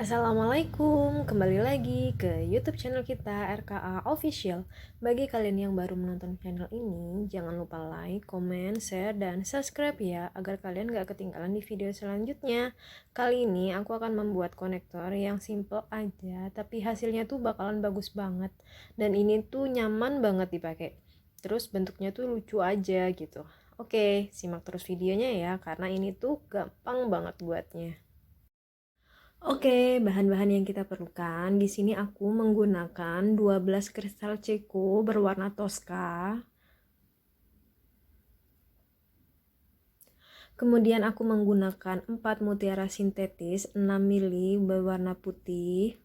Assalamualaikum, kembali lagi ke YouTube channel kita RKA Official. Bagi kalian yang baru menonton channel ini, jangan lupa like, comment, share, dan subscribe ya, agar kalian gak ketinggalan di video selanjutnya. Kali ini aku akan membuat konektor yang simple aja, tapi hasilnya tuh bakalan bagus banget. Dan ini tuh nyaman banget dipakai. Terus bentuknya tuh lucu aja gitu. Oke, simak terus videonya ya, karena ini tuh gampang banget buatnya. Oke, bahan-bahan yang kita perlukan. Di sini aku menggunakan 12 kristal ceko berwarna Tosca. Kemudian aku menggunakan 4 mutiara sintetis 6 mili berwarna putih.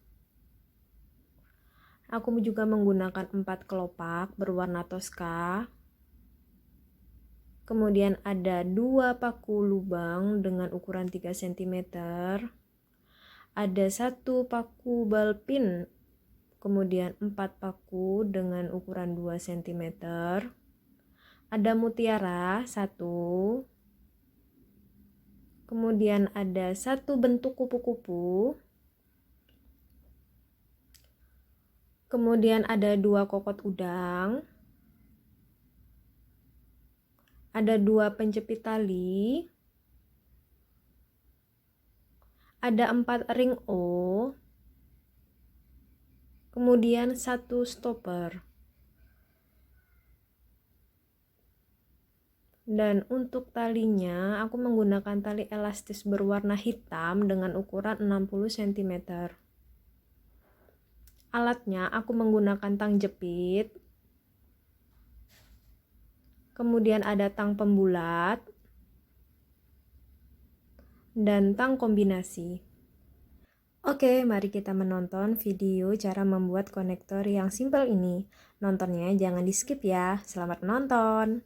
Aku juga menggunakan 4 kelopak berwarna Tosca. Kemudian ada 2 paku lubang dengan ukuran 3 cm. Ada 1 paku balpin, kemudian 4 paku dengan ukuran 2 cm. Ada mutiara 1. Kemudian ada 1 bentuk kupu-kupu. Kemudian ada 2 kokot udang. Ada 2 penjepit tali. Ada 4 ring O, kemudian 1 stopper. Dan untuk talinya, aku menggunakan tali elastis berwarna hitam dengan ukuran 60 cm. Alatnya, aku menggunakan tang jepit. Kemudian ada tang pembulat dan tang kombinasi. Oke, mari kita menonton video cara membuat konektor yang simple ini. Nontonnya jangan di skip ya. Selamat menonton.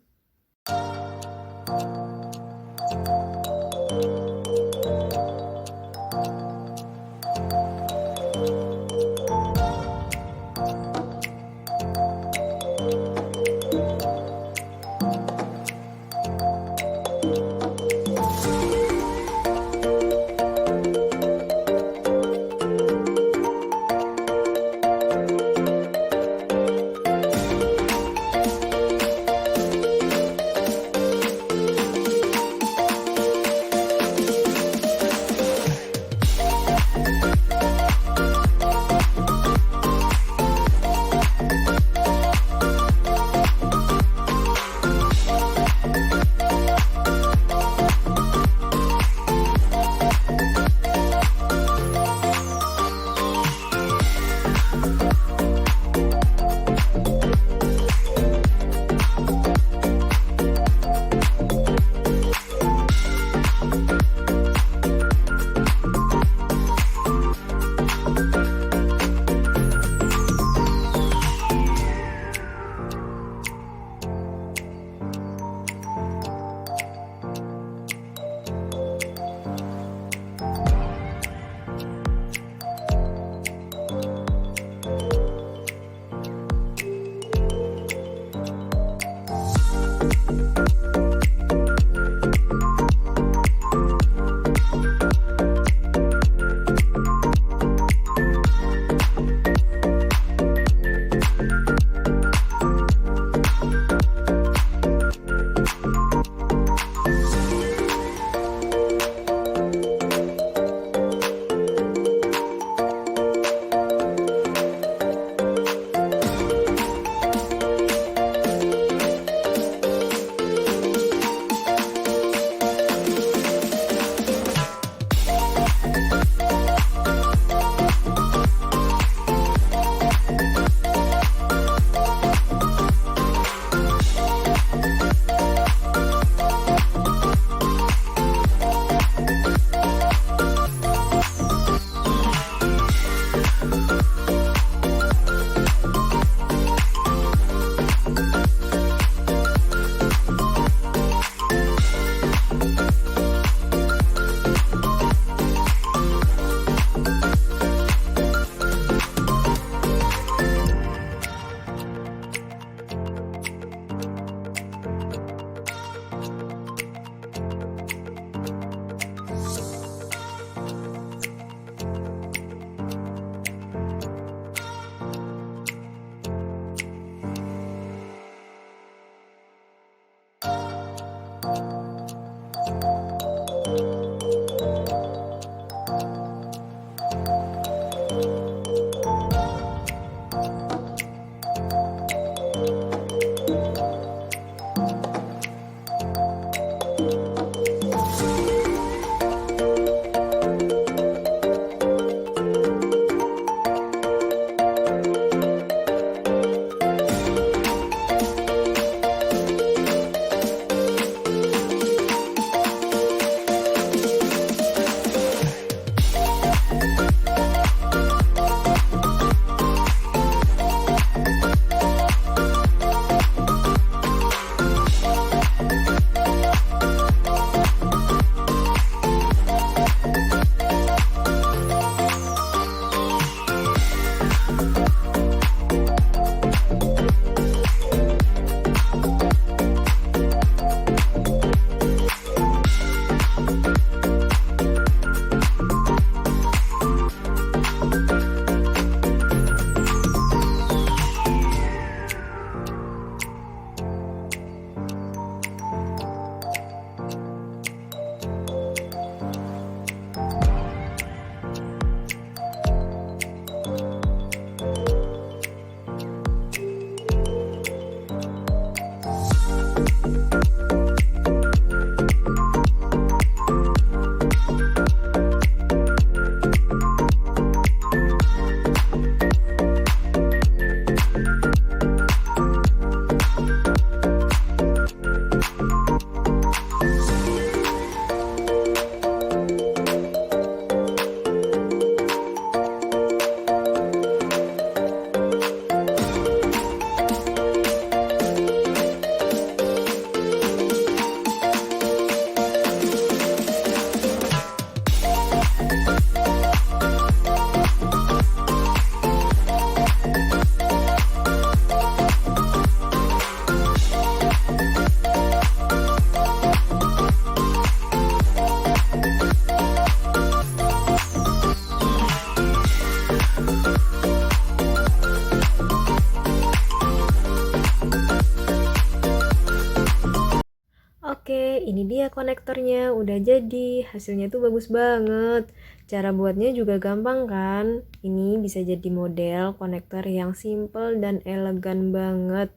ini dia konektornya, udah jadi. Hasilnya tuh bagus banget. Cara buatnya juga gampang kan? Ini bisa jadi model konektor yang simple dan elegan banget.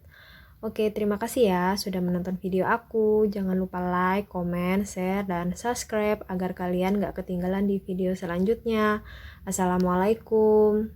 Oke, terima kasih ya sudah menonton video aku. Jangan lupa like, komen, share, dan subscribe agar kalian gak ketinggalan di video selanjutnya. Assalamualaikum.